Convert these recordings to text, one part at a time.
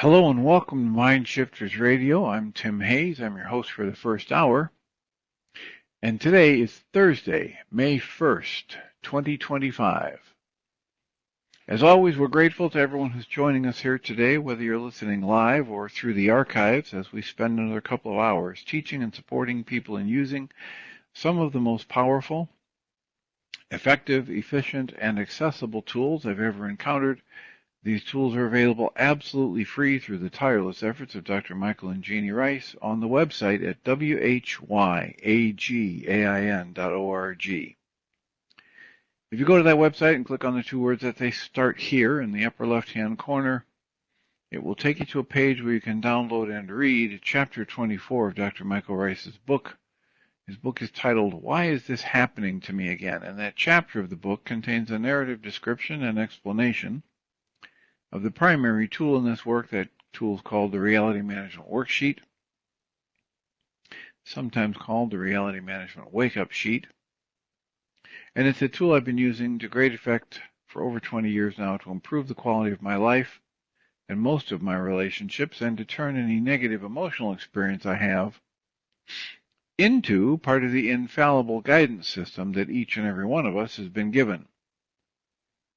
Hello and welcome to Mind Shifters Radio. I'm Tim Hayes. I'm your host for the first hour. And today is Thursday, May 1st, 2025. As always, we're grateful to everyone who's joining us here today, whether you're listening live or through the archives, as we spend another couple of hours teaching and supporting people in using some of the most powerful, effective, efficient, and accessible tools I've ever encountered. These tools are available absolutely free through the tireless efforts of Dr. Michael and Jeannie Ryce on the website at whyagain.org. If you go to that website and click on the two words that they start here in the upper left-hand corner, it will take you to a page where you can download and read Chapter 24 of Dr. Michael Ryce's book. His book is titled, Why Is This Happening to Me Again? And that chapter of the book contains a narrative description and explanation of the primary tool in this work. That tool is called the Reality Management Worksheet, sometimes called the Reality Management Wake-Up Sheet. And it's a tool I've been using to great effect for over 20 years now to improve the quality of my life and most of my relationships, and to turn any negative emotional experience I have into part of the infallible guidance system that each and every one of us has been given.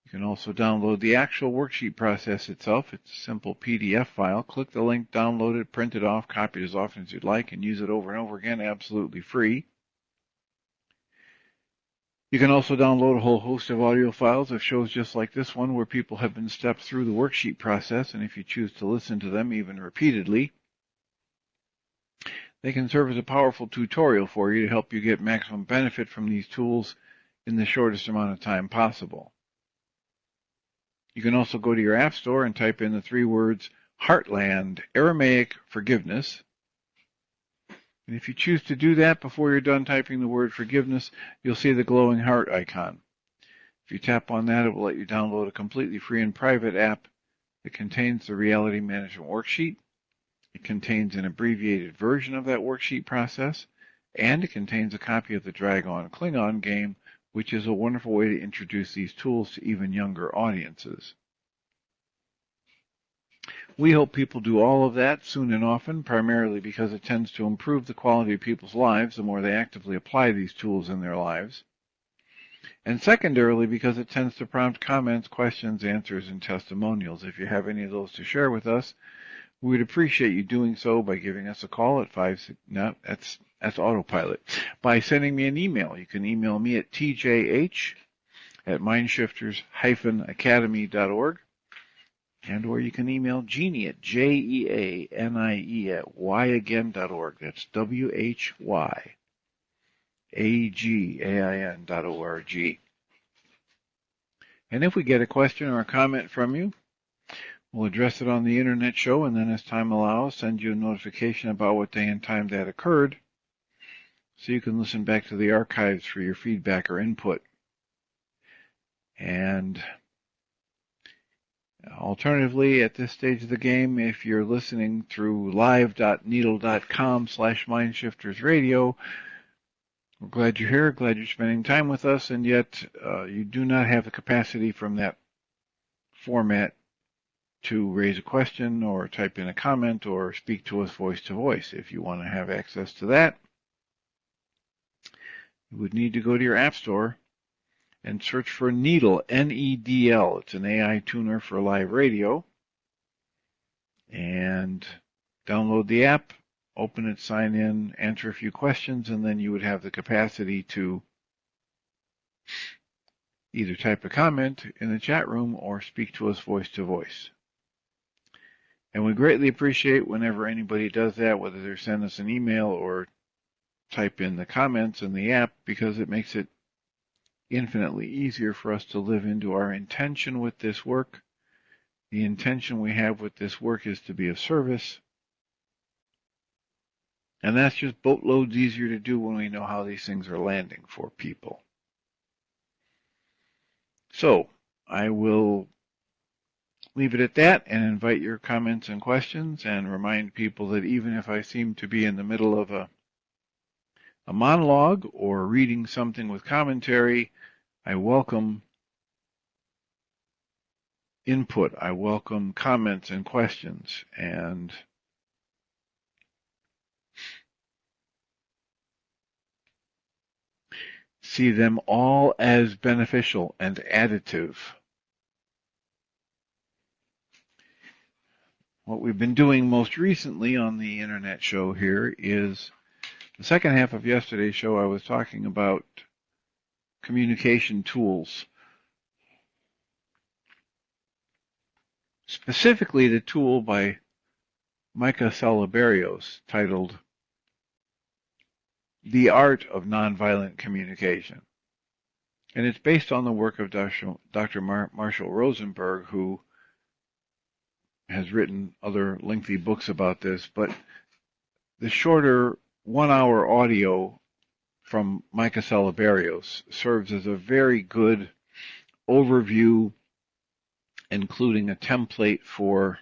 You can also download the actual worksheet process itself. It's a simple PDF file. Click the link, download it, print it off, copy it as often as you'd like, and use it over and over again, absolutely free. You can also download a whole host of audio files of shows just like this one, where people have been stepped through the worksheet process, and if you choose to listen to them even repeatedly, they can serve as a powerful tutorial for you to help you get maximum benefit from these tools in the shortest amount of time possible. You can also go to your App Store and type in the three words Heartland Aramaic Forgiveness. And if you choose to do that before you're done typing the word forgiveness, you'll see the glowing heart icon. If you tap on that, it will let you download a completely free and private app that contains the Reality Management Worksheet. It contains an abbreviated version of that worksheet process, and it contains a copy of the Dragon Klingon game, which is a wonderful way to introduce these tools to even younger audiences. We hope people do all of that soon and often, primarily because it tends to improve the quality of people's lives the more they actively apply these tools in their lives. And secondarily, because it tends to prompt comments, questions, answers, and testimonials. If you have any of those to share with us, we would appreciate you doing so by giving us a call at that's autopilot. By sending me an email. You can email me at tjh@mindshifters-academy.org, and or you can email Jeannie at jeanie@whyagain.org. That's whyagain.org. And if we get a question or a comment from you, we'll address it on the internet show, and then as time allows, send you a notification about what day and time that occurred, so you can listen back to the archives for your feedback or input. And alternatively, at this stage of the game, if you're listening through live.needle.com/mindshiftersradio, we're glad you're here, glad you're spending time with us, and yet you do not have the capacity from that format to raise a question or type in a comment or speak to us voice to voice. If you want to have access to that, you would need to go to your App Store and search for Needle, N-E-D-L. It's an AI tuner for live radio. And download the app, open it, sign in, answer a few questions, and then you would have the capacity to either type a comment in the chat room or speak to us voice to voice. And we greatly appreciate whenever anybody does that, whether they send us an email or type in the comments in the app, because it makes it infinitely easier for us to live into our intention with this work. The intention we have with this work is to be of service. And that's just boatloads easier to do when we know how these things are landing for people. So I will leave it at that and invite your comments and questions, and remind people that even if I seem to be in the middle of a monologue or reading something with commentary, I welcome input. I welcome comments and questions, and see them all as beneficial and additive. What we've been doing most recently on the internet show here is the second half of yesterday's show. I was talking about communication tools, specifically the tool by Micah Salaberios titled The Art of Nonviolent Communication. And it's based on the work of Dr. Marshall Rosenberg, who has written other lengthy books about this, but the shorter 1-hour audio from Micah Salaberios serves as a very good overview, including a template for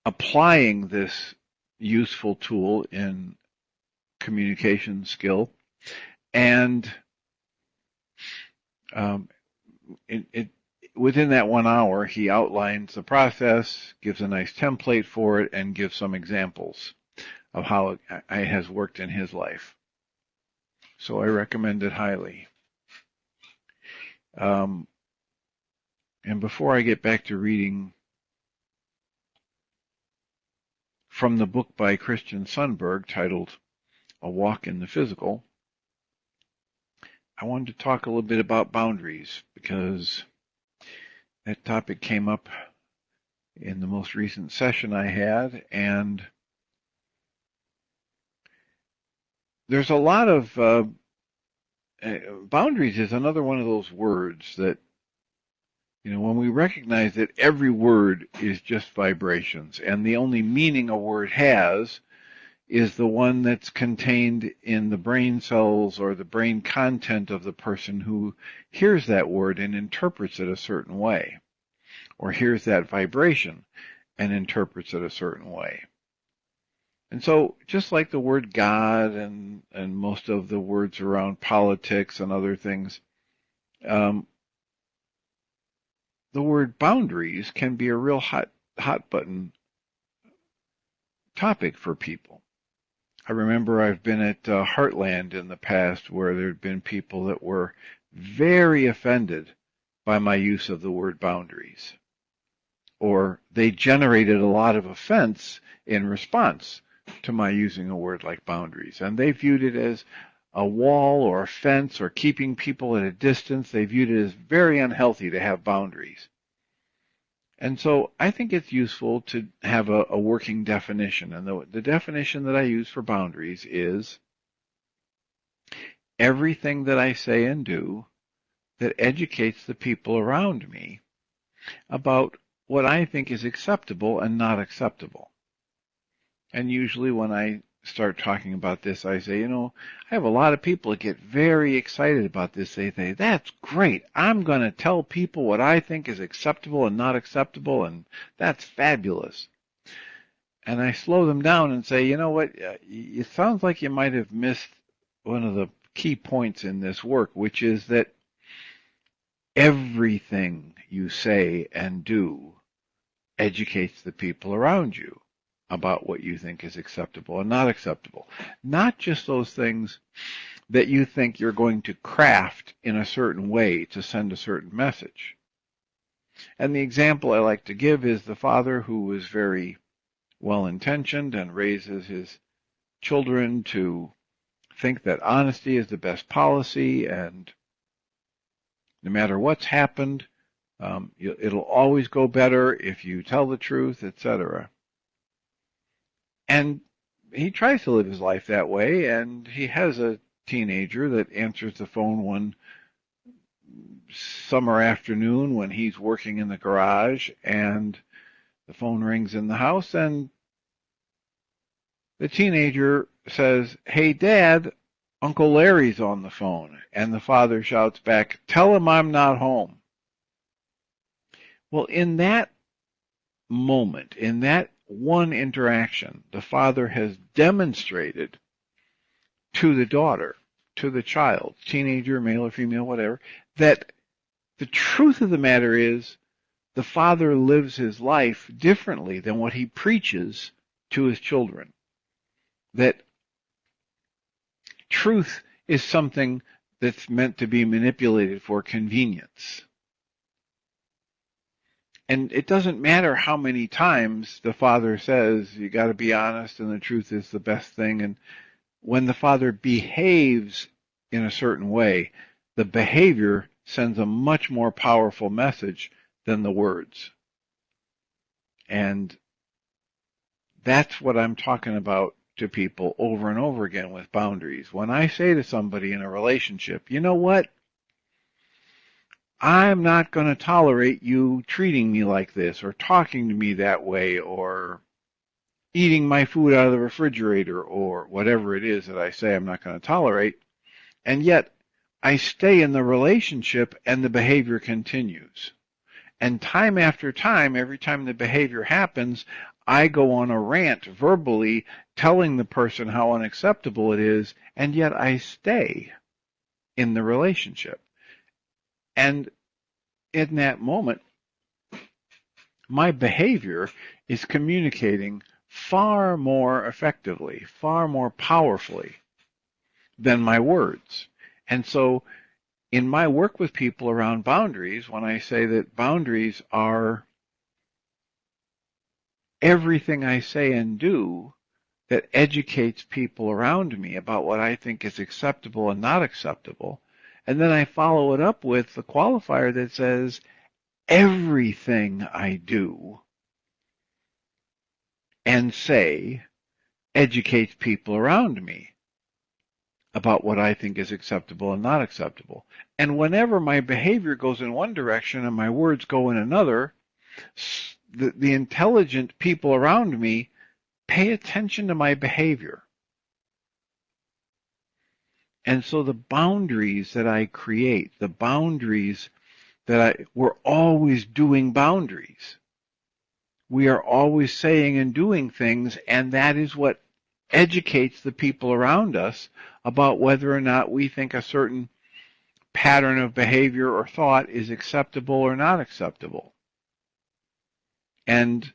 applying this useful tool in communication skill. And within that 1 hour, he outlines the process, gives a nice template for it, and gives some examples of how it has worked in his life. So I recommend it highly. And before I get back to reading from the book by Christian Sundberg titled A Walk in the Physical, I wanted to talk a little bit about boundaries, because that topic came up in the most recent session I had, and there's a lot of boundaries is another one of those words that, when we recognize that every word is just vibrations, and the only meaning a word has is the one that's contained in the brain cells or the brain content of the person who hears that word and interprets it a certain way, or hears that vibration and interprets it a certain way. And so, just like the word God and most of the words around politics and other things, the word boundaries can be a real hot button topic for people. I remember I've been at Heartland in the past where there had been people that were very offended by my use of the word boundaries, or they generated a lot of offense in response to my using a word like boundaries, and they viewed it as a wall or a fence or keeping people at a distance. They viewed it as very unhealthy to have boundaries. And so I think it's useful to have a working definition, and the definition that I use for boundaries is everything that I say and do that educates the people around me about what I think is acceptable and not acceptable. And usually when I start talking about this, I say, I have a lot of people that get very excited about this. They say, that's great. I'm going to tell people what I think is acceptable and not acceptable, and that's fabulous. And I slow them down and say, you know what, it sounds like you might have missed one of the key points in this work, which is that everything you say and do educates the people around you about what you think is acceptable and not acceptable. Not just those things that you think you're going to craft in a certain way to send a certain message. And the example I like to give is the father who is very well-intentioned and raises his children to think that honesty is the best policy, and no matter what's happened, it'll always go better if you tell the truth, etc. And he tries to live his life that way, and he has a teenager that answers the phone one summer afternoon when he's working in the garage, and the phone rings in the house, and the teenager says, "Hey, Dad, Uncle Larry's on the phone." And the father shouts back, "Tell him I'm not home." Well, in that moment, in that one interaction, the father has demonstrated to the daughter, to the child, teenager, male or female, whatever, that The truth of the matter is, the father lives his life differently than what he preaches to his children. That truth is something that's meant to be manipulated for convenience. And it doesn't matter how many times the father says, you got to be honest and the truth is the best thing. And when the father behaves in a certain way, the behavior sends a much more powerful message than the words. And that's what I'm talking about to people over and over again with boundaries. When I say to somebody in a relationship, you know what? I'm not going to tolerate you treating me like this or talking to me that way or eating my food out of the refrigerator or whatever it is that I say I'm not going to tolerate. And yet I stay in the relationship and the behavior continues. And time after time, every time the behavior happens, I go on a rant verbally telling the person how unacceptable it is, and yet I stay in the relationship. And in that moment, my behavior is communicating far more effectively, far more powerfully than my words. And so in my work with people around boundaries, when I say that boundaries are everything I say and do that educates people around me about what I think is acceptable and not acceptable, and then I follow it up with the qualifier that says everything I do and say educates people around me about what I think is acceptable and not acceptable. And whenever my behavior goes in one direction and my words go in another, the intelligent people around me pay attention to my behavior. And so the boundaries that I create, the boundaries that we're always doing boundaries. We are always saying and doing things, and that is what educates the people around us about whether or not we think a certain pattern of behavior or thought is acceptable or not acceptable. And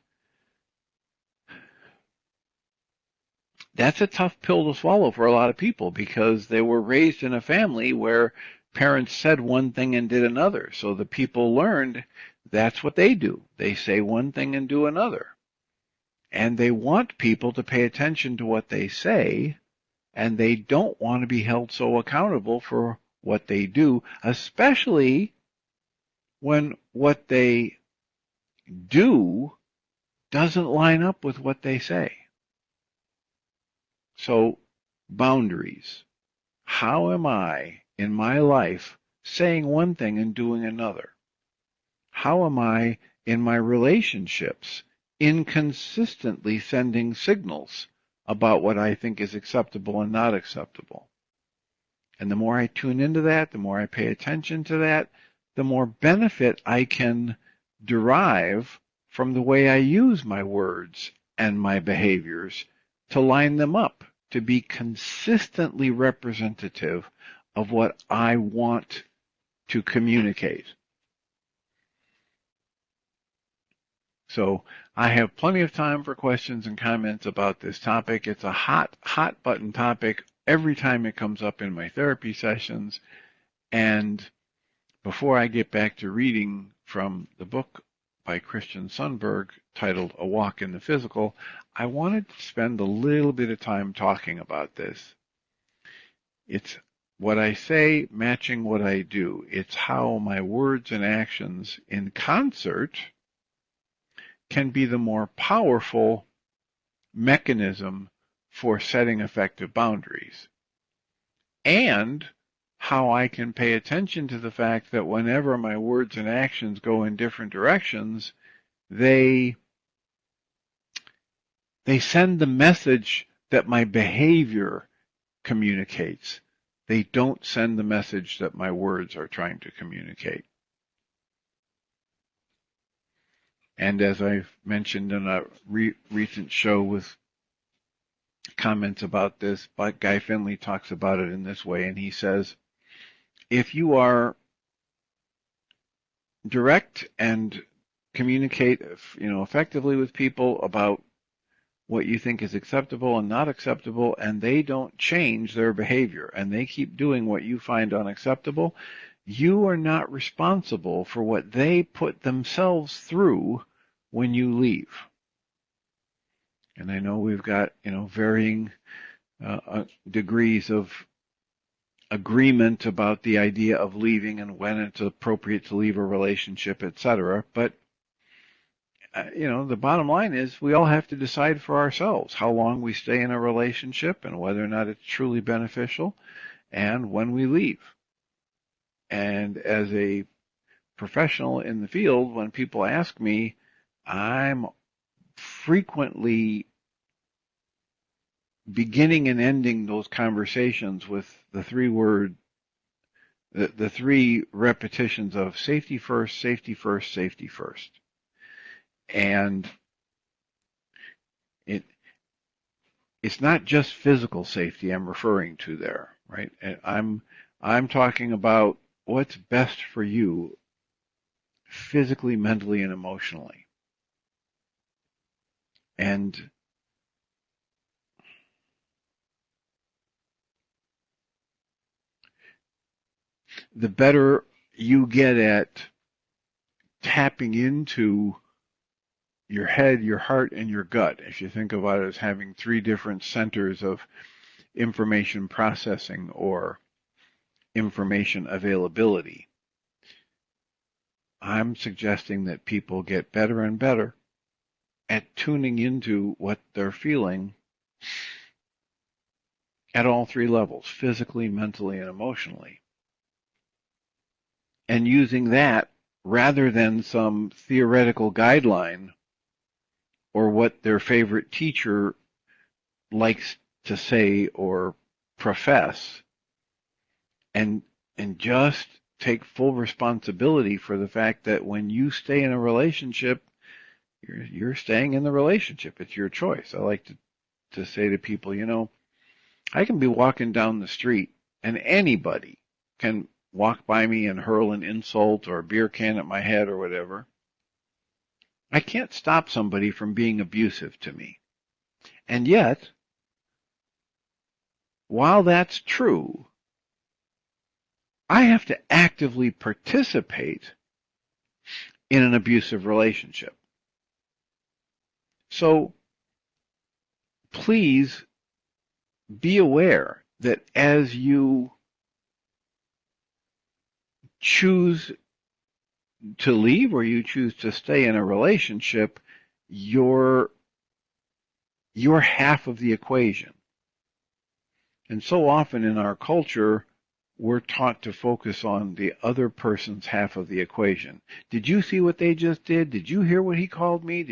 that's a tough pill to swallow for a lot of people because they were raised in a family where parents said one thing and did another. So the people learned that's what they do. They say one thing and do another. And they want people to pay attention to what they say, and they don't want to be held so accountable for what they do, especially when what they do doesn't line up with what they say. So, boundaries. How am I in my life saying one thing and doing another? How am I in my relationships inconsistently sending signals about what I think is acceptable and not acceptable? And the more I tune into that, the more I pay attention to that, the more benefit I can derive from the way I use my words and my behaviors to line them up, to be consistently representative of what I want to communicate. So I have plenty of time for questions and comments about this topic. It's a hot button topic every time it comes up in my therapy sessions. And before I get back to reading from the book by Christian Sundberg titled A Walk in the Physical, I wanted to spend a little bit of time talking about this. It's what I say matching what I do. It's how my words and actions in concert can be the more powerful mechanism for setting effective boundaries. And how I can pay attention to the fact that whenever my words and actions go in different directions, they send the message that my behavior communicates. They don't send the message that my words are trying to communicate. And as I've mentioned in a recent show with comments about this, but Guy Finley talks about it in this way, and he says, if you are direct and communicate, effectively with people about what you think is acceptable and not acceptable, and they don't change their behavior and they keep doing what you find unacceptable, you are not responsible for what they put themselves through when you leave. And I know we've got, varying degrees of agreement about the idea of leaving and when it's appropriate to leave a relationship, etc. But the bottom line is we all have to decide for ourselves how long we stay in a relationship and whether or not it's truly beneficial and when we leave. And as a professional in the field, when people ask me, I'm frequently beginning and ending those conversations with the three repetitions of safety first, safety first, safety first. And it's not just physical safety I'm referring to there, right? And I'm talking about what's best for you physically, mentally, and emotionally. And the better you get at tapping into your head, your heart, and your gut, if you think about it as having three different centers of information processing or information availability, I'm suggesting that people get better and better at tuning into what they're feeling at all three levels, physically, mentally, and emotionally. And using that rather than some theoretical guideline or what their favorite teacher likes to say or profess, and just take full responsibility for the fact that when you stay in a relationship, you're staying in the relationship. It's your choice. I like to say to people, I can be walking down the street and anybody can walk by me and hurl an insult or a beer can at my head or whatever. I can't stop somebody from being abusive to me. And yet, while that's true, I have to actively participate in an abusive relationship. So please be aware that as you choose to leave or you choose to stay in a relationship, you're half of the equation. And so often in our culture, we're taught to focus on the other person's half of the equation. Did you see what they just did? Did you hear what he called me?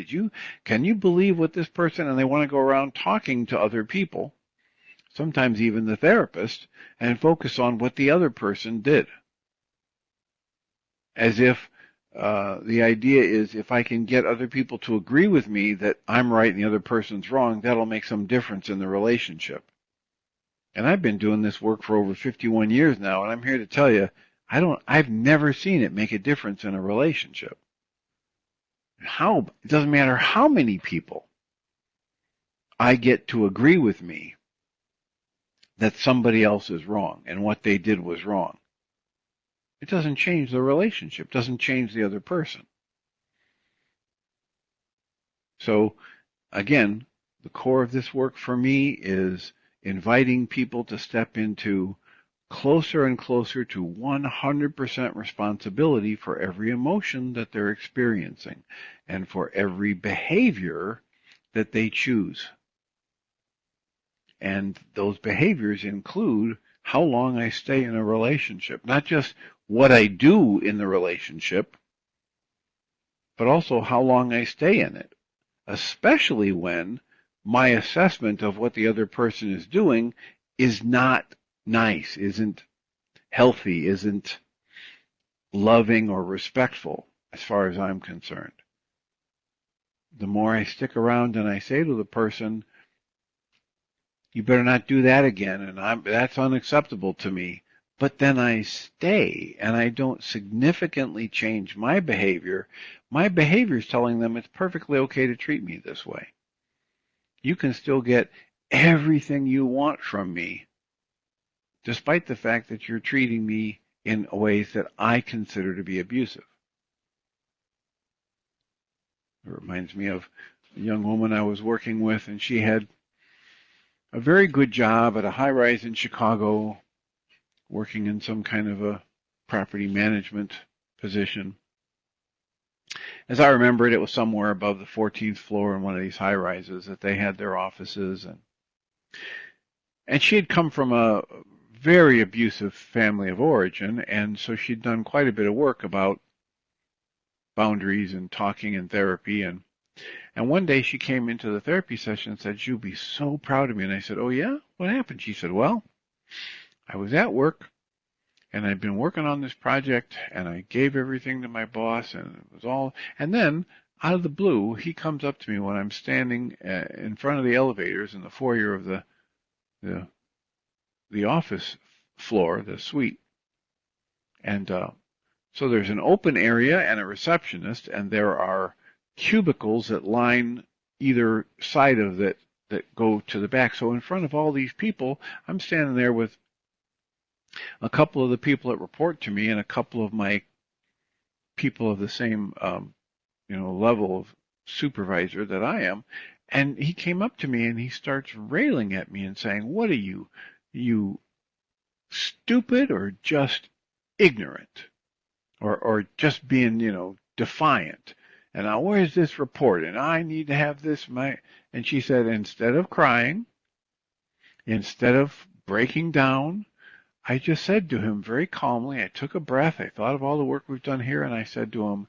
Can you believe what this person, and they want to go around talking to other people, sometimes even the therapist, and focus on what the other person did. As if the idea is if I can get other people to agree with me that I'm right and the other person's wrong, that'll make some difference in the relationship. And I've been doing this work for over 51 years now, and I'm here to tell you, I've never seen it make a difference in a relationship. It doesn't matter how many people I get to agree with me that somebody else is wrong and what they did was wrong. It doesn't change the relationship, doesn't change the other person. So, again, the core of this work for me is inviting people to step into closer and closer to 100% responsibility for every emotion that they're experiencing and for every behavior that they choose. And those behaviors include how long I stay in a relationship, not just what I do in the relationship, but also how long I stay in it, especially when my assessment of what the other person is doing is not nice, isn't healthy, isn't loving or respectful, as far as I'm concerned. The more I stick around and I say to the person, you better not do that again, and that's unacceptable to me, but then I stay and I don't significantly change my behavior is telling them it's perfectly okay to treat me this way. You can still get everything you want from me, despite the fact that you're treating me in ways that I consider to be abusive. It reminds me of a young woman I was working with, and she had a very good job at a high-rise in Chicago, working in some kind of a property management position. As I remember it, it was somewhere above the 14th floor in one of these high-rises that they had their offices. And she had come from a very abusive family of origin, and so she'd done quite a bit of work about boundaries and talking and therapy. And one day she came into the therapy session and said, "You'll be so proud of me." And I said, "Oh, yeah? What happened?" She said, "Well, I was at work, and I'd been working on this project, and I gave everything to my boss, and it was all, and then out of the blue, he comes up to me when I'm standing in front of the elevators in the foyer of the office floor, the suite. And so there's an open area and a receptionist, and there are cubicles that line either side of that go to the back. So in front of all these people, I'm standing there with a couple of the people that report to me and a couple of my people of the same level of supervisor that I am. And he came up to me and he starts railing at me and saying, "What are you stupid or just ignorant or just being, defiant? And now where's this report? And I need to have this." And she said, instead of crying, instead of breaking down, I just said to him very calmly, I took a breath, I thought of all the work we've done here, and I said to him,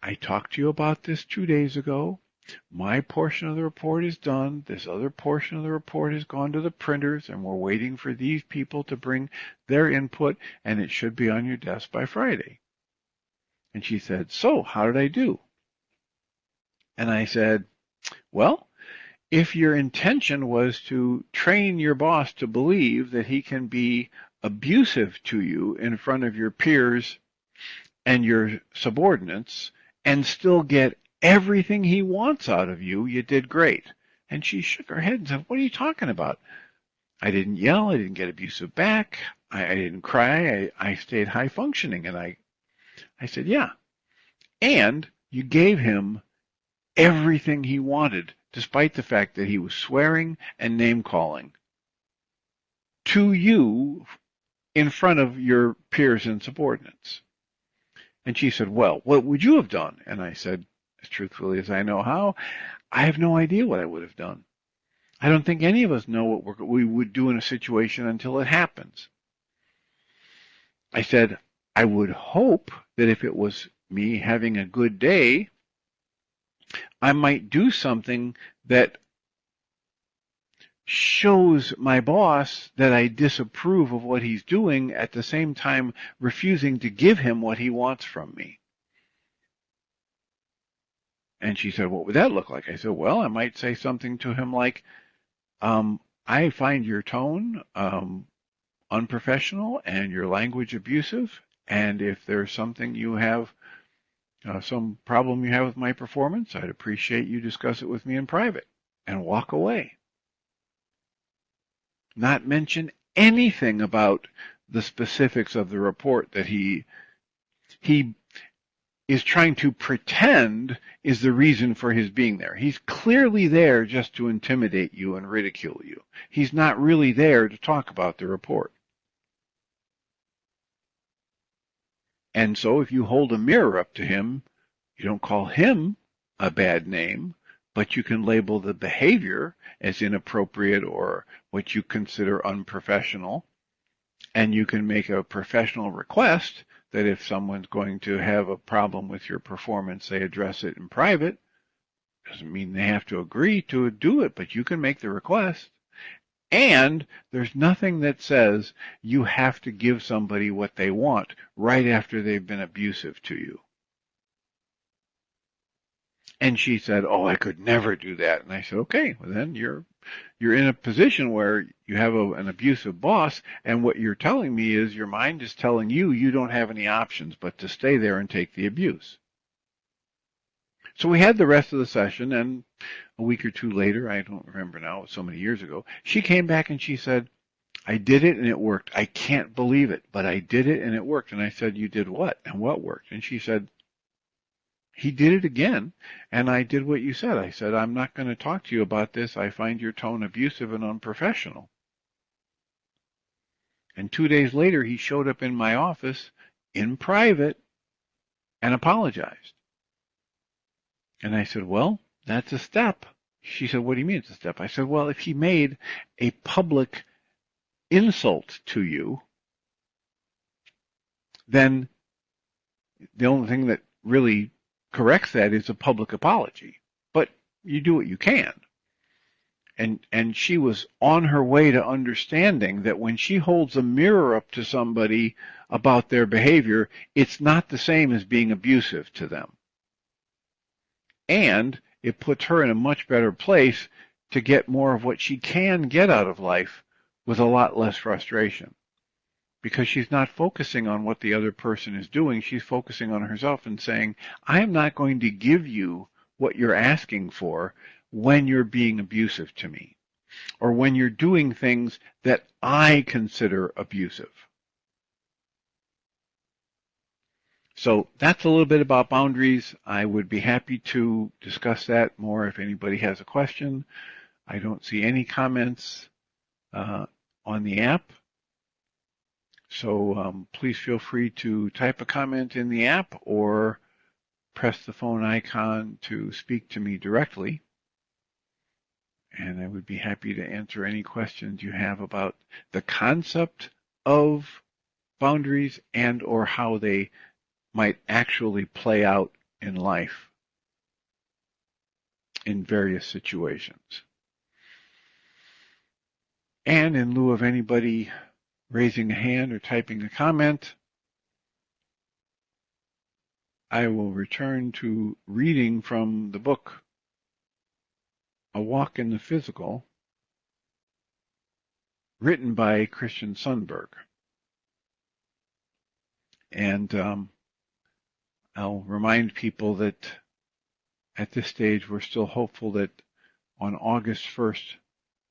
"I talked to you about this 2 days ago. My portion of the report is done. This other portion of the report has gone to the printers, and we're waiting for these people to bring their input, and it should be on your desk by Friday." And she said, "So, how did I do?" And I said, "Well, if your intention was to train your boss to believe that he can be abusive to you in front of your peers and your subordinates and still get everything he wants out of you, you did great." And she shook her head and said, "What are you talking about? I didn't yell. I didn't get abusive back. I didn't cry. I stayed high functioning." And I said, "Yeah. And you gave him everything he wanted, despite the fact that he was swearing and name-calling to you in front of your peers and subordinates." And she said, "Well, what would you have done?" And I said, as truthfully as I know how, I have no idea what I would have done. I don't think any of us know what we would do in a situation until it happens. I said, I would hope that if it was me having a good day, I might do something that shows my boss that I disapprove of what he's doing, at the same time refusing to give him what he wants from me. And she said, "What would that look like?" I said, "Well, I might say something to him like, I find your tone unprofessional and your language abusive, and if there's something you have, some problem you have with my performance, I'd appreciate you discuss it with me in private," and walk away. Not mention anything about the specifics of the report that he is trying to pretend is the reason for his being there. He's clearly there just to intimidate you and ridicule you. He's not really there to talk about the report. And so if you hold a mirror up to him, you don't call him a bad name, but you can label the behavior as inappropriate or what you consider unprofessional, and you can make a professional request that if someone's going to have a problem with your performance, they address it in private. Doesn't mean they have to agree to do it, but you can make the request. And there's nothing that says you have to give somebody what they want right after they've been abusive to you. And she said, "Oh, I could never do that." And I said, "Okay, well then you're in a position where you have an abusive boss, and what you're telling me is your mind is telling you you don't have any options but to stay there and take the abuse." So we had the rest of the session, and a week or two later, I don't remember now, it was so many years ago, she came back and she said, "I did it and it worked. I can't believe it, but I did it and it worked." And I said, "You did what? And what worked?" And she said, "He did it again, and I did what you said." I said, "I'm not going to talk to you about this. I find your tone abusive and unprofessional." And 2 days later, he showed up in my office in private and apologized. And I said, "Well, that's a step." She said, "What do you mean it's a step?" I said, "Well, if he made a public insult to you, then the only thing that really corrects that is a public apology. But you do what you can." And she was on her way to understanding that when she holds a mirror up to somebody about their behavior, it's not the same as being abusive to them. And it puts her in a much better place to get more of what she can get out of life with a lot less frustration. Because she's not focusing on what the other person is doing, she's focusing on herself and saying, "I am not going to give you what you're asking for when you're being abusive to me, or when you're doing things that I consider abusive." So that's a little bit about boundaries. I would be happy to discuss that more if anybody has a question. I don't see any comments on the app. So please feel free to type a comment in the app or press the phone icon to speak to me directly. And I would be happy to answer any questions you have about the concept of boundaries and or how they might actually play out in life in various situations. And in lieu of anybody raising a hand or typing a comment, I will return to reading from the book A Walk in the Physical, written by Christian Sundberg. And I'll remind people that at this stage we're still hopeful that on August 1st,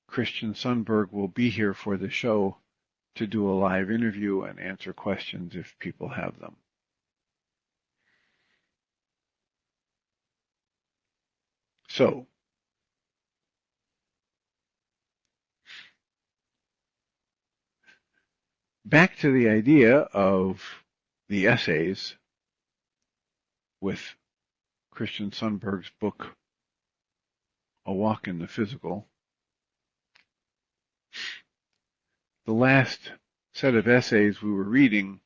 Christian Sundberg will be here for the show to do a live interview and answer questions if people have them. So, back to the idea of the essays with Christian Sundberg's book, A Walk in the Physical. The last set of essays we were reading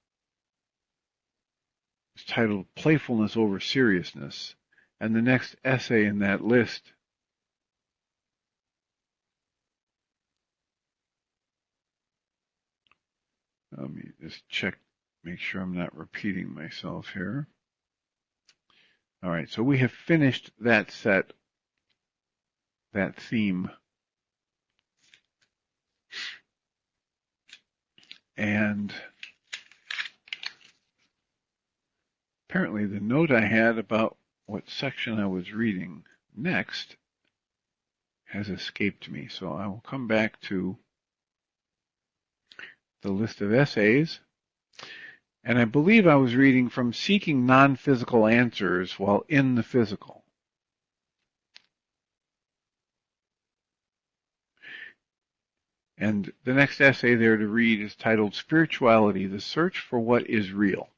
is titled Playfulness Over Seriousness, and the next essay in that list let me just check, make sure I'm not repeating myself here. All right, so we have finished that set, that theme. And apparently the note I had about what section I was reading next has escaped me. So I will come back to the list of essays. And I believe I was reading From Seeking Non-Physical Answers While in the Physical. And the next essay there to read is titled Spirituality, the Search for What is Real.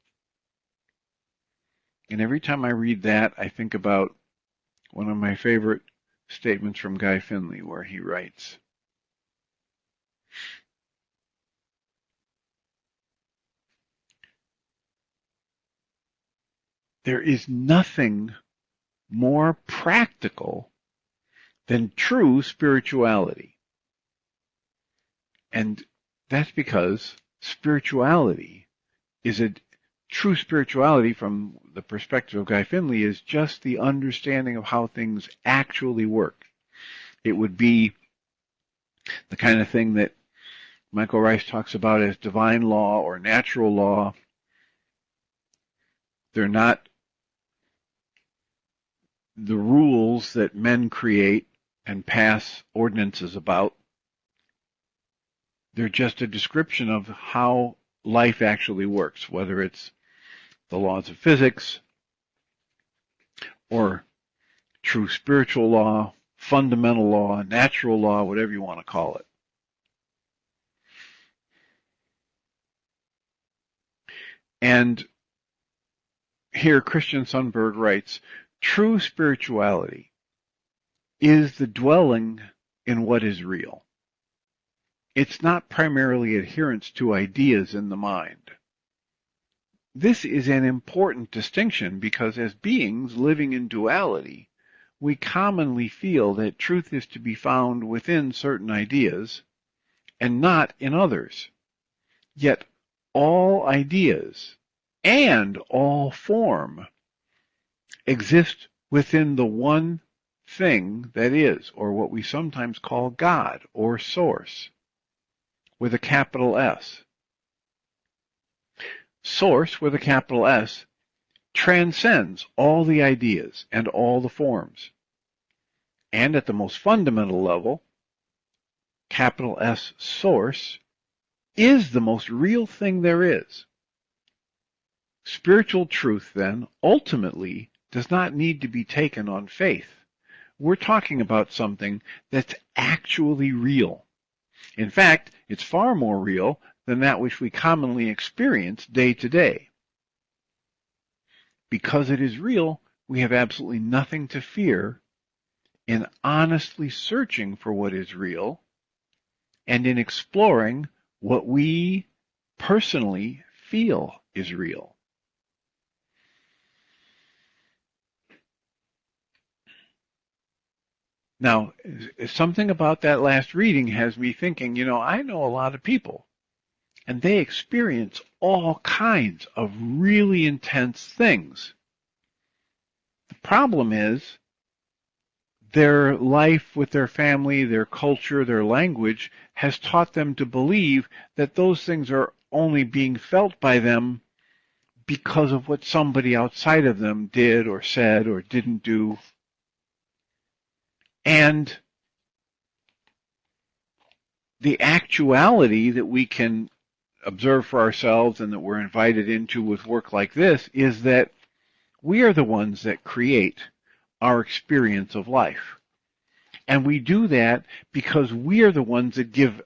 And every time I read that, I think about one of my favorite statements from Guy Finley, where he writes, "There is nothing more practical than true spirituality." And that's because spirituality is a true spirituality, from the perspective of Guy Finley, is just the understanding of how things actually work. It would be the kind of thing that Michael Ryce talks about as divine law or natural law. They're not the rules that men create and pass ordinances about. They're just a description of how life actually works, whether it's the laws of physics or true spiritual law, fundamental law, natural law, whatever you want to call it. And here Christian Sundberg writes, true spirituality is the dwelling in what is real. It's not primarily adherence to ideas in the mind. This is an important distinction because as beings living in duality, we commonly feel that truth is to be found within certain ideas and not in others. Yet all ideas and all form exist within the one thing that is, or what we sometimes call God or Source, with a capital S. Source, with a capital S, transcends all the ideas and all the forms. And at the most fundamental level, capital S Source is the most real thing there is. Spiritual truth, then, ultimately does not need to be taken on faith. We're talking about something that's actually real. In fact, it's far more real than that which we commonly experience day to day. Because it is real, we have absolutely nothing to fear in honestly searching for what is real and in exploring what we personally feel is real. Now, something about that last reading has me thinking, I know a lot of people, and they experience all kinds of really intense things. The problem is their life with their family, their culture, their language has taught them to believe that those things are only being felt by them because of what somebody outside of them did or said or didn't do. And the actuality that we can observe for ourselves and that we're invited into with work like this is that we are the ones that create our experience of life. And we do that because we are the ones that give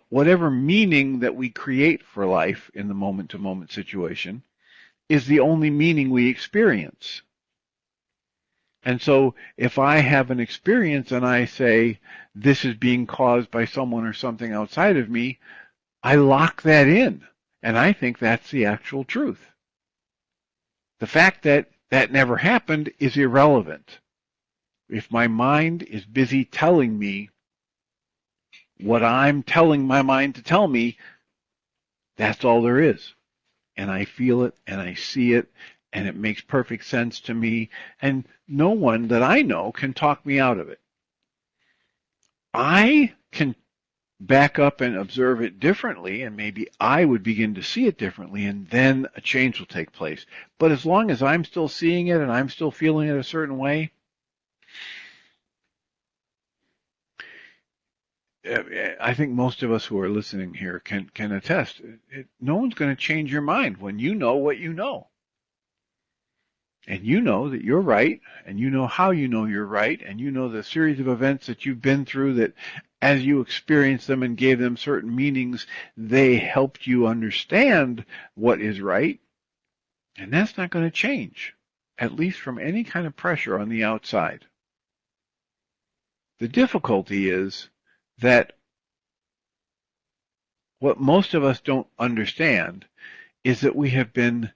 whatever meaning that we create for life in the moment-to-moment situation is the only meaning we experience. And so if I have an experience and I say this is being caused by someone or something outside of me, I lock that in, and I think that's the actual truth. The fact that that never happened is irrelevant. If my mind is busy telling me what I'm telling my mind to tell me, that's all there is. And I feel it, and I see it, and it makes perfect sense to me, and no one that I know can talk me out of it. I can back up and observe it differently, and maybe I would begin to see it differently, and then a change will take place. But as long as I'm still seeing it and I'm still feeling it a certain way, I think most of us who are listening here can attest. No one's going to change your mind when you know what you know. And you know that you're right, and you know how you know you're right, and you know the series of events that you've been through that as you experienced them and gave them certain meanings, they helped you understand what is right. And that's not going to change, at least from any kind of pressure on the outside. The difficulty is that what most of us don't understand is that we have been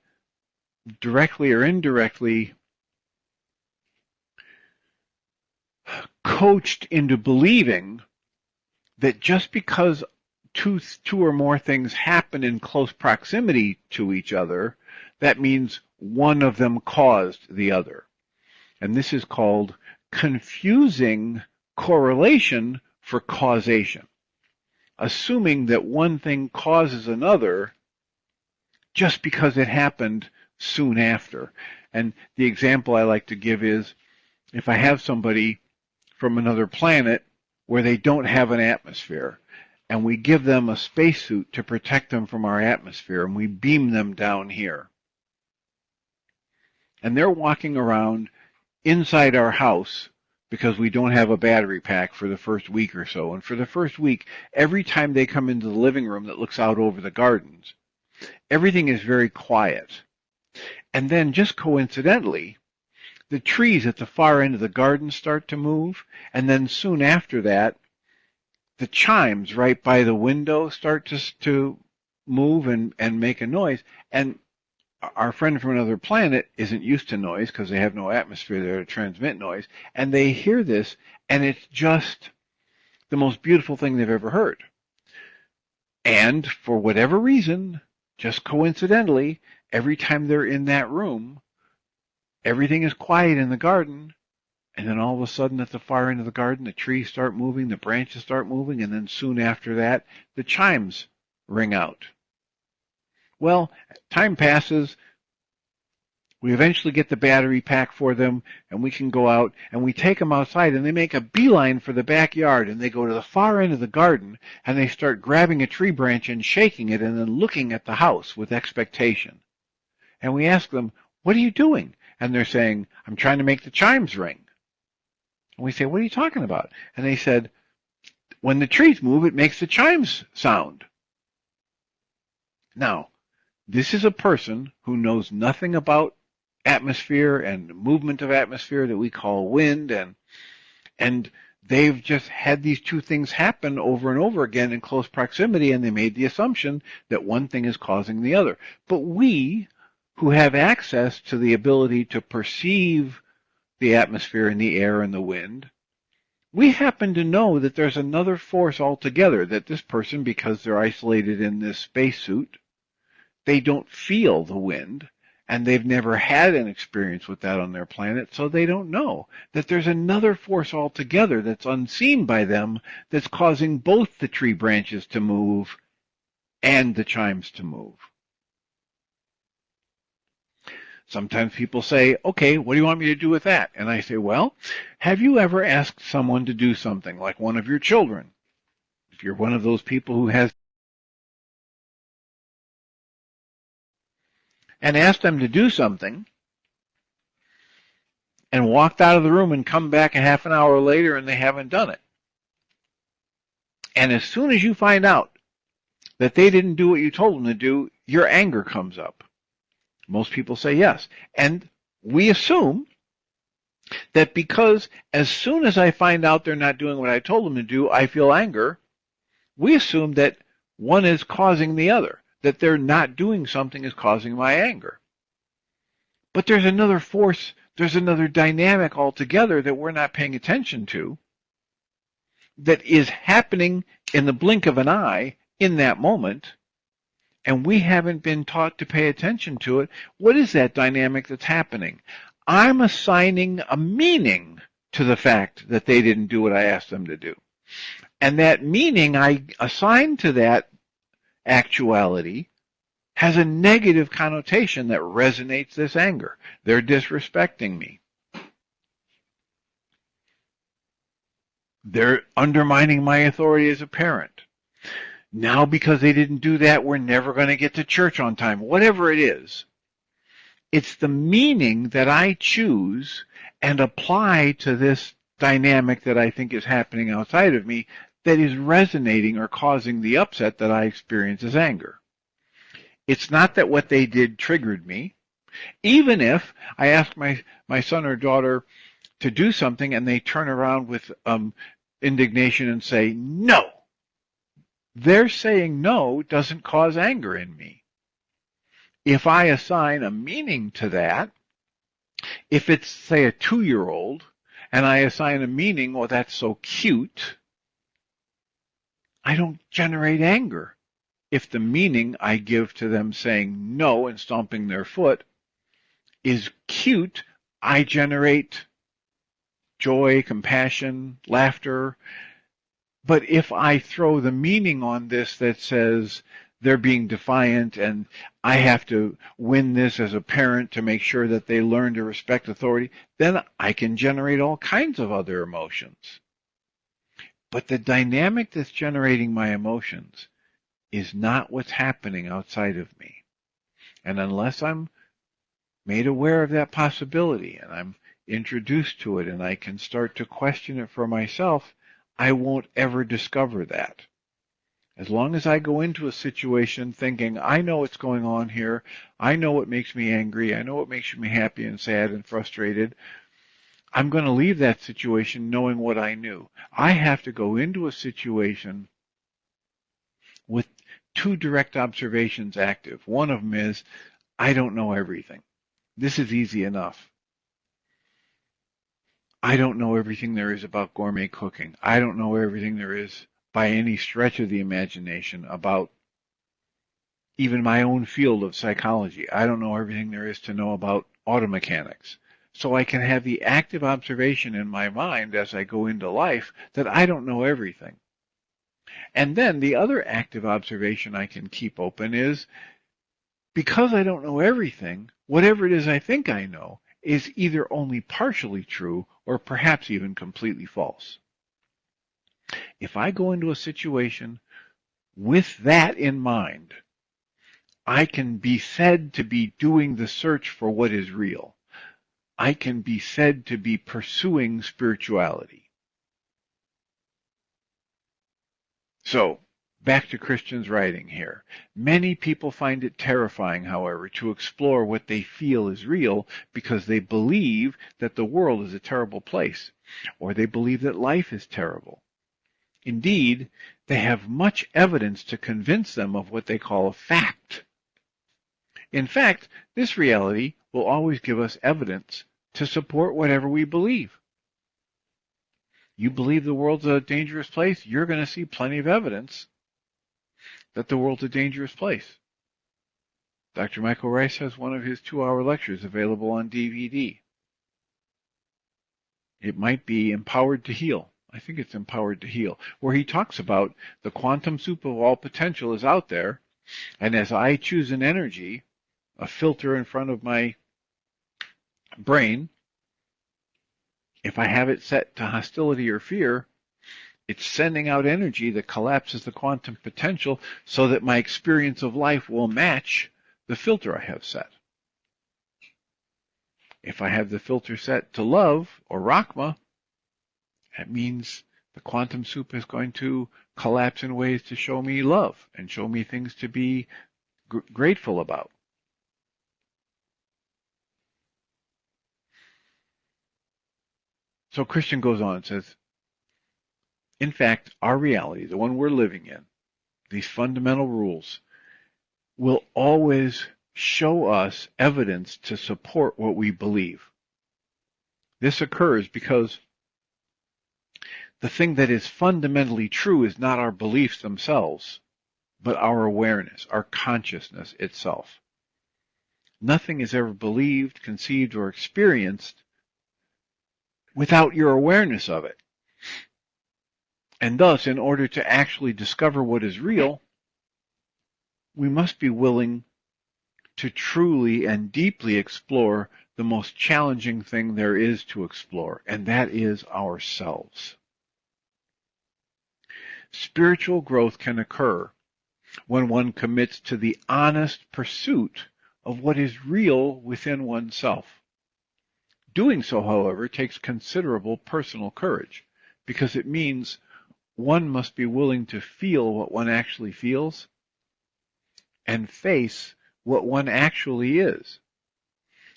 directly or indirectly coached into believing that just because two or more things happen in close proximity to each other, that means one of them caused the other. And this is called confusing correlation for causation, assuming that one thing causes another just because it happened soon after. And the example I like to give is, if I have somebody from another planet where they don't have an atmosphere, and we give them a spacesuit to protect them from our atmosphere, and we beam them down here, and they're walking around inside our house because we don't have a battery pack for the first week or so. And for the first week, every time they come into the living room that looks out over the gardens, everything is very quiet. And then, just coincidentally, the trees at the far end of the garden start to move, and then soon after that, the chimes right by the window start to move and make a noise. And our friend from another planet isn't used to noise because they have no atmosphere there to transmit noise, and they hear this, and it's just the most beautiful thing they've ever heard. And for whatever reason, just coincidentally, every time they're in that room, everything is quiet in the garden, and then all of a sudden at the far end of the garden, the trees start moving, the branches start moving, and then soon after that, the chimes ring out. Well, time passes, we eventually get the battery pack for them, and we can go out, and we take them outside, and they make a beeline for the backyard, and they go to the far end of the garden, and they start grabbing a tree branch and shaking it, and then looking at the house with expectation. And we ask them, "What are you doing?" And they're saying, "I'm trying to make the chimes ring." And we say, "What are you talking about?" And they said, "When the trees move, it makes the chimes sound." Now, this is a person who knows nothing about atmosphere and movement of atmosphere that we call wind, and they've just had these two things happen over and over again in close proximity, and they made the assumption that one thing is causing the other. But we, who have access to the ability to perceive the atmosphere and the air and the wind, we happen to know that there's another force altogether, that this person, because they're isolated in this spacesuit, they don't feel the wind, and they've never had an experience with that on their planet, so they don't know that there's another force altogether that's unseen by them that's causing both the tree branches to move and the chimes to move. Sometimes people say, "Okay, what do you want me to do with that?" And I say, "Well, have you ever asked someone to do something, like one of your children? If you're one of those people who has and asked them to do something and walked out of the room and come back a half an hour later and they haven't done it. And as soon as you find out that they didn't do what you told them to do, your anger comes up." Most people say yes. And we assume that because as soon as I find out they're not doing what I told them to do, I feel anger, we assume that one is causing the other, that they're not doing something is causing my anger. But there's another force, there's another dynamic altogether that we're not paying attention to that is happening in the blink of an eye in that moment, and we haven't been taught to pay attention to it. What is that dynamic that's happening? I'm assigning a meaning to the fact that they didn't do what I asked them to do. And that meaning I assign to that actuality has a negative connotation that resonates this anger. They're disrespecting me. They're undermining my authority as a parent. Now, because they didn't do that, we're never going to get to church on time. Whatever it is, it's the meaning that I choose and apply to this dynamic that I think is happening outside of me that is resonating or causing the upset that I experience as anger. It's not that what they did triggered me. Even if I ask my son or daughter to do something and they turn around with indignation and say, "No," their saying no doesn't cause anger in me. If I assign a meaning to that, if it's, say, a 2-year-old, and I assign a meaning, "Oh, that's so cute," I don't generate anger. If the meaning I give to them saying no and stomping their foot is cute, I generate joy, compassion, laughter. But if I throw the meaning on this that says they're being defiant and I have to win this as a parent to make sure that they learn to respect authority, then I can generate all kinds of other emotions. But the dynamic that's generating my emotions is not what's happening outside of me. And unless I'm made aware of that possibility and I'm introduced to it and I can start to question it for myself, I won't ever discover that. As long as I go into a situation thinking, I know what's going on here, I know what makes me angry, I know what makes me happy and sad and frustrated, I'm going to leave that situation knowing what I knew. I have to go into a situation with two direct observations active. One of them is, I don't know everything. This is easy enough. I don't know everything there is about gourmet cooking. I don't know everything there is by any stretch of the imagination about even my own field of psychology. I don't know everything there is to know about auto mechanics. So I can have the active observation in my mind as I go into life that I don't know everything. And then the other active observation I can keep open is, because I don't know everything, whatever it is I think I know is either only partially true or perhaps even completely false. If I go into a situation with that in mind, I can be said to be doing the search for what is real. I can be said to be pursuing spirituality. So, back to Christian's writing here. Many people find it terrifying, however, to explore what they feel is real because they believe that the world is a terrible place, or they believe that life is terrible. Indeed, they have much evidence to convince them of what they call a fact. In fact, this reality will always give us evidence to support whatever we believe. You believe the world's a dangerous place, you're going to see plenty of evidence that the world's a dangerous place. Dr. Michael Ryce has one of his 2-hour lectures available on DVD. It might be Empowered to Heal. I think it's Empowered to Heal, where he talks about the quantum soup of all potential is out there, and as I choose an energy, a filter in front of my brain, if I have it set to hostility or fear, it's sending out energy that collapses the quantum potential so that my experience of life will match the filter I have set. If I have the filter set to love or Rachma, that means the quantum soup is going to collapse in ways to show me love and show me things to be grateful about. So Christian goes on and says, in fact, our reality, the one we're living in, these fundamental rules, will always show us evidence to support what we believe. This occurs because the thing that is fundamentally true is not our beliefs themselves, but our awareness, our consciousness itself. Nothing is ever believed, conceived, or experienced without your awareness of it. And thus, in order to actually discover what is real, we must be willing to truly and deeply explore the most challenging thing there is to explore, and that is ourselves. Spiritual growth can occur when one commits to the honest pursuit of what is real within oneself. Doing so, however, takes considerable personal courage, because it means one must be willing to feel what one actually feels and face what one actually is.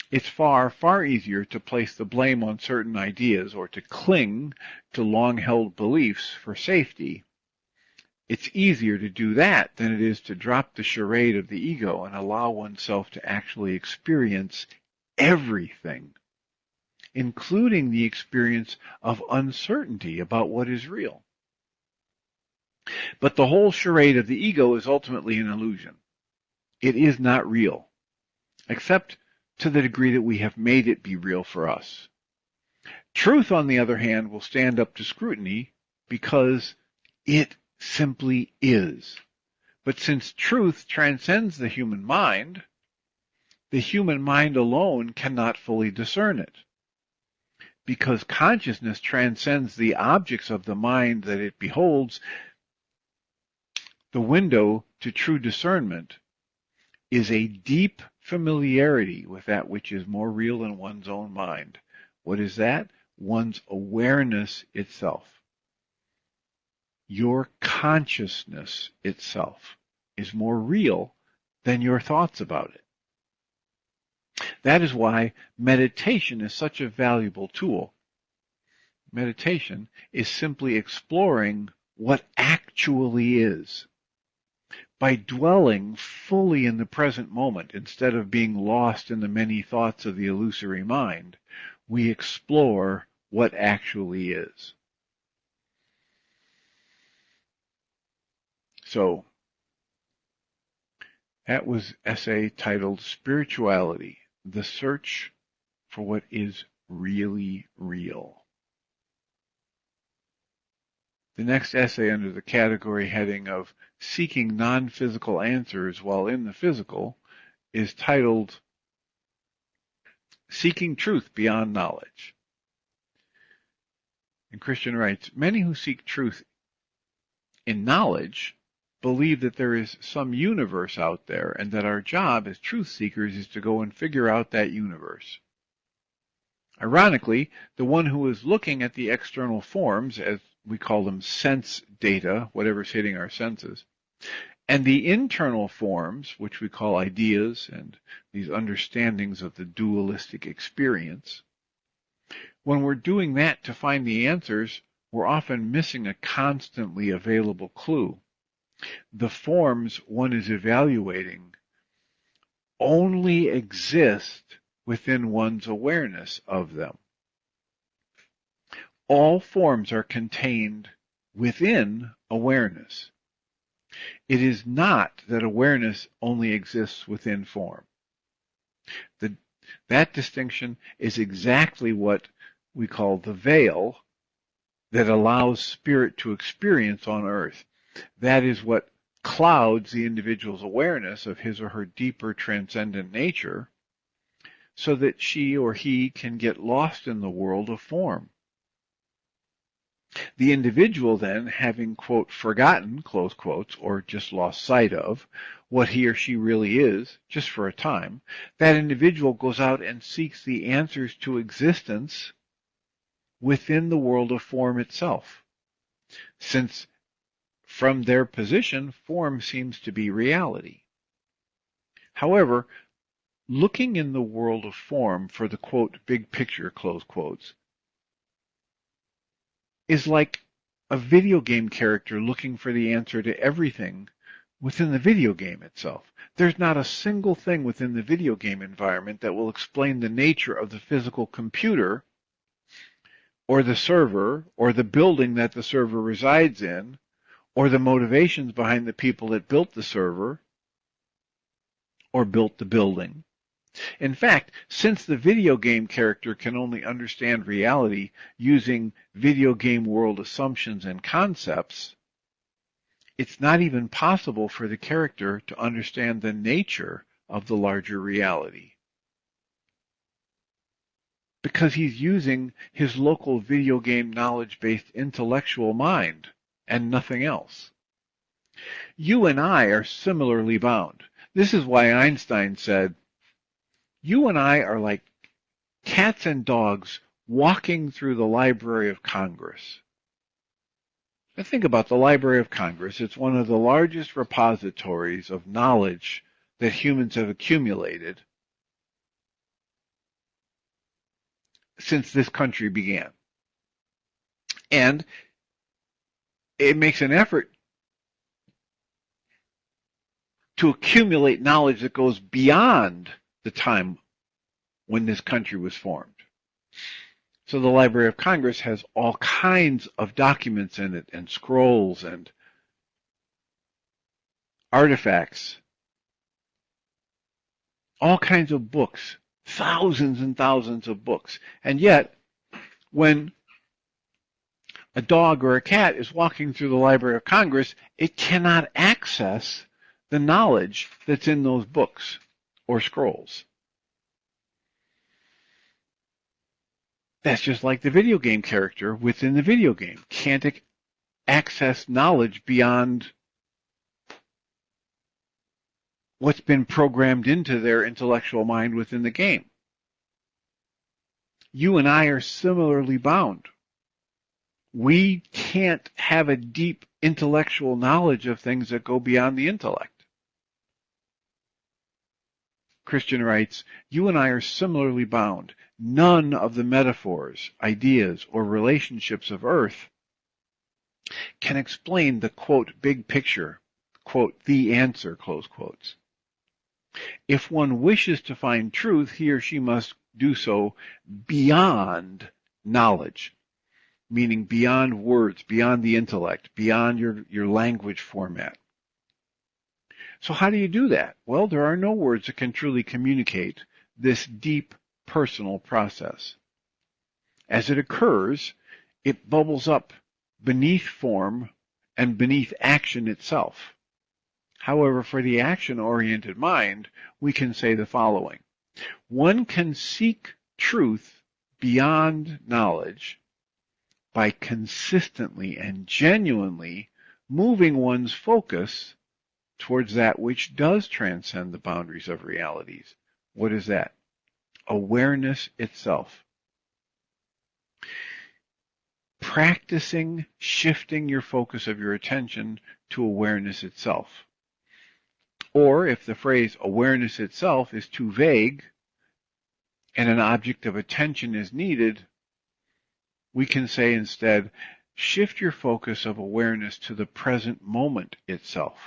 It's far, far easier to place the blame on certain ideas or to cling to long-held beliefs for safety. It's easier to do that than it is to drop the charade of the ego and allow oneself to actually experience everything, including the experience of uncertainty about what is real. But the whole charade of the ego is ultimately an illusion. It is not real, except to the degree that we have made it be real for us. Truth, on the other hand, will stand up to scrutiny because it simply is. But since truth transcends the human mind alone cannot fully discern it. Because consciousness transcends the objects of the mind that it beholds, the window to true discernment is a deep familiarity with that which is more real in one's own mind. What is that? One's awareness itself. Your consciousness itself is more real than your thoughts about it. That is why meditation is such a valuable tool. Meditation is simply exploring what actually is. By dwelling fully in the present moment, instead of being lost in the many thoughts of the illusory mind, we explore what actually is. So, that was essay titled Spirituality, the Search for What is Really Real. The next essay under the category heading of Seeking Non-Physical Answers While in the Physical is titled Seeking Truth Beyond Knowledge. And Christian writes, many who seek truth in knowledge believe that there is some universe out there and that our job as truth seekers is to go and figure out that universe. Ironically, the one who is looking at the external forms, as we call them sense data, whatever's hitting our senses, and the internal forms, which we call ideas and these understandings of the dualistic experience, when we're doing that to find the answers, we're often missing a constantly available clue. The forms one is evaluating only exist within one's awareness of them. All forms are contained within awareness. It is not that awareness only exists within form. That distinction is exactly what we call the veil that allows spirit to experience on earth. That is what clouds the individual's awareness of his or her deeper transcendent nature so that she or he can get lost in the world of form. The individual then, having, quote, forgotten, close quotes, or just lost sight of what he or she really is, just for a time, that individual goes out and seeks the answers to existence within the world of form itself, since from their position, form seems to be reality. However, looking in the world of form for the, quote, big picture, close quotes, is like a video game character looking for the answer to everything within the video game itself. There's not a single thing within the video game environment that will explain the nature of the physical computer or the server or the building that the server resides in or the motivations behind the people that built the server or built the building. In fact, since the video game character can only understand reality using video game world assumptions and concepts, it's not even possible for the character to understand the nature of the larger reality, because he's using his local video game knowledge-based intellectual mind and nothing else. You and I are similarly bound. This is why Einstein said, you and I are like cats and dogs walking through the Library of Congress. Now think about the Library of Congress. It's one of the largest repositories of knowledge that humans have accumulated since this country began. And it makes an effort to accumulate knowledge that goes beyond the time when this country was formed. So the Library of Congress has all kinds of documents in it and scrolls and artifacts, all kinds of books, thousands and thousands of books. And yet, when a dog or a cat is walking through the Library of Congress, it cannot access the knowledge that's in those books or scrolls. That's just like the video game character within the video game. Can't access knowledge beyond what's been programmed into their intellectual mind within the game. You and I are similarly bound. We can't have a deep intellectual knowledge of things that go beyond the intellect. Christian writes, you and I are similarly bound. None of the metaphors, ideas, or relationships of earth can explain the, quote, big picture, quote, the answer, close quotes. If one wishes to find truth, he or she must do so beyond knowledge, meaning beyond words, beyond the intellect, beyond your language format. So how do you do that? Well, there are no words that can truly communicate this deep personal process. As it occurs, it bubbles up beneath form and beneath action itself. However, for the action-oriented mind, we can say the following. One can seek truth beyond knowledge by consistently and genuinely moving one's focus towards that which does transcend the boundaries of realities. What is that? Awareness itself. Practicing shifting your focus of your attention to awareness itself. Or if the phrase awareness itself is too vague and an object of attention is needed, we can say instead, shift your focus of awareness to the present moment itself.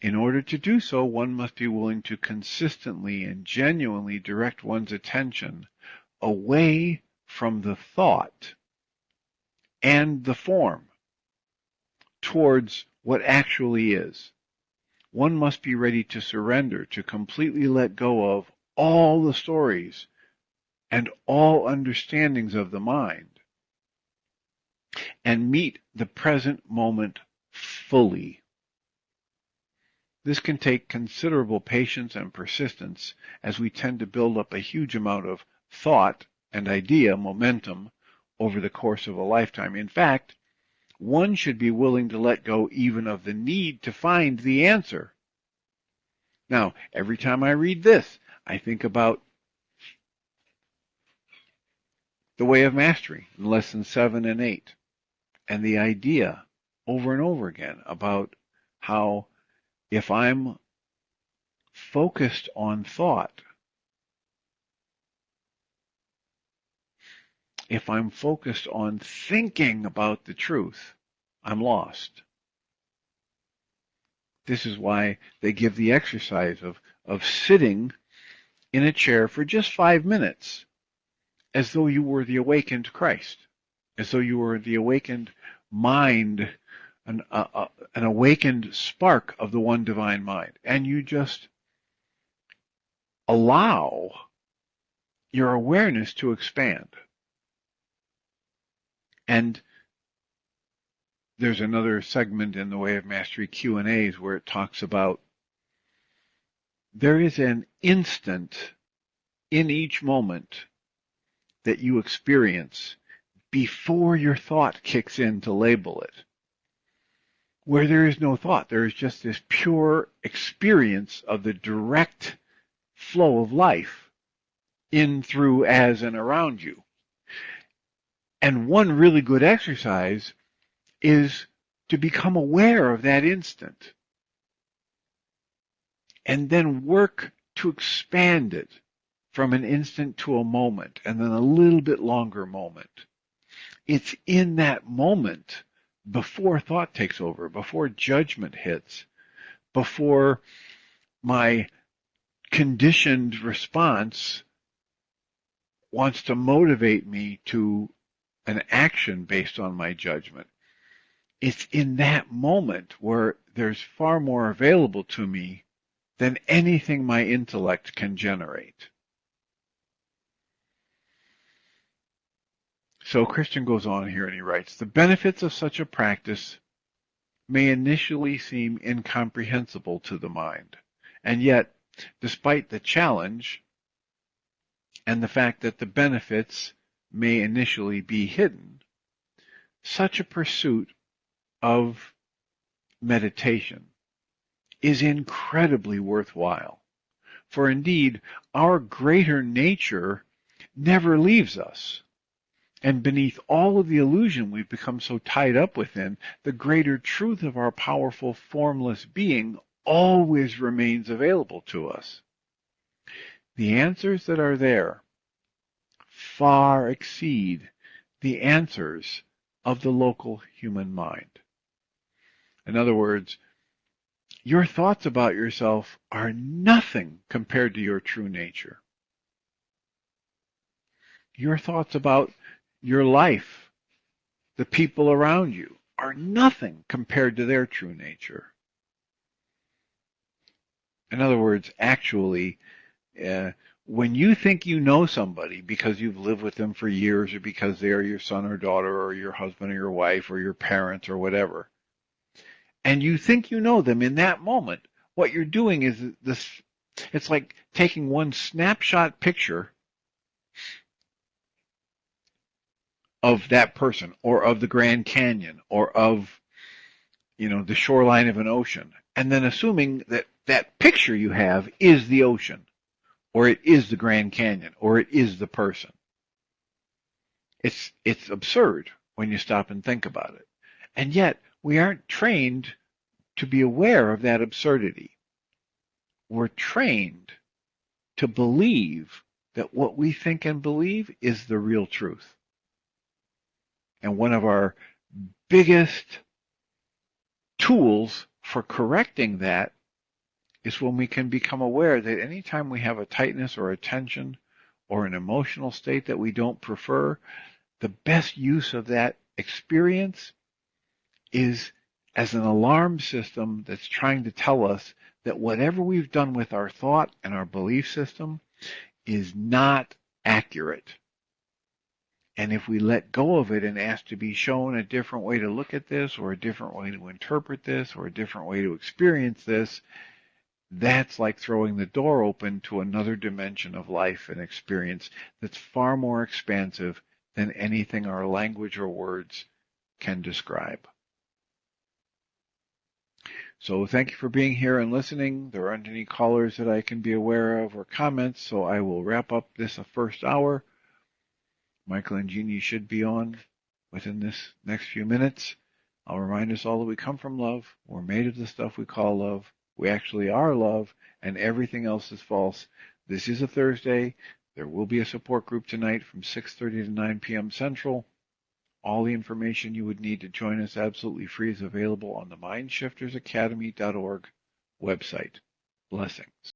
In order to do so, one must be willing to consistently and genuinely direct one's attention away from the thought and the form towards what actually is. One must be ready to surrender, to completely let go of all the stories and all understandings of the mind, and meet the present moment fully. This can take considerable patience and persistence, as we tend to build up a huge amount of thought and idea momentum over the course of a lifetime. In fact, one should be willing to let go even of the need to find the answer. Now, every time I read this, I think about the Way of Mastery in Lessons 7 and 8, and the idea over and over again about how if I'm focused on thought, if I'm focused on thinking about the truth, I'm lost. This is why they give the exercise of sitting in a chair for just 5 minutes, as though you were the awakened Christ, as though you were the awakened mind, an awakened spark of the one divine mind. And you just allow your awareness to expand. And there's another segment in the Way of Mastery Q&As where it talks about there is an instant in each moment that you experience before your thought kicks in to label it, where there is no thought. There is just this pure experience of the direct flow of life in, through, as, and around you. And one really good exercise is to become aware of that instant and then work to expand it from an instant to a moment and then a little bit longer moment. It's in that moment, before thought takes over, before judgment hits, before my conditioned response wants to motivate me to an action based on my judgment. it's in that moment where there's far more available to me than anything my intellect can generate. So Christian goes on here and he writes, the benefits of such a practice may initially seem incomprehensible to the mind, and yet, despite the challenge and the fact that the benefits may initially be hidden, such a pursuit of meditation is incredibly worthwhile. For indeed, our greater nature never leaves us. And beneath all of the illusion we've become so tied up within, the greater truth of our powerful, formless being always remains available to us. The answers that are there far exceed the answers of the local human mind. In other words, your thoughts about yourself are nothing compared to your true nature. Your thoughts about your life, the people around you, are nothing compared to their true nature. In other words, actually, when you think you know somebody because you've lived with them for years or because they are your son or daughter or your husband or your wife or your parents or whatever, and you think you know them in that moment, what you're doing is this, it's like taking one snapshot picture of that person or of the Grand Canyon or of, the shoreline of an ocean, and then assuming that that picture you have is the ocean or it is the Grand Canyon or it is the person. It's absurd when you stop and think about it. And yet we aren't trained to be aware of that absurdity. We're trained to believe that what we think and believe is the real truth. And one of our biggest tools for correcting that is when we can become aware that anytime we have a tightness or a tension or an emotional state that we don't prefer, the best use of that experience is as an alarm system that's trying to tell us that whatever we've done with our thought and our belief system is not accurate. And if we let go of it and ask to be shown a different way to look at this or a different way to interpret this or a different way to experience this, that's like throwing the door open to another dimension of life and experience that's far more expansive than anything our language or words can describe. So thank you for being here and listening. There aren't any callers that I can be aware of or comments, so I will wrap up this first hour. Michael and Jeannie should be on within this next few minutes. I'll remind us all that we come from love. We're made of the stuff we call love. We actually are love, and everything else is false. This is a Thursday. There will be a support group tonight from 6:30 to 9 p.m. Central. All the information you would need to join us absolutely free is available on the MindShiftersAcademy.org website. Blessings.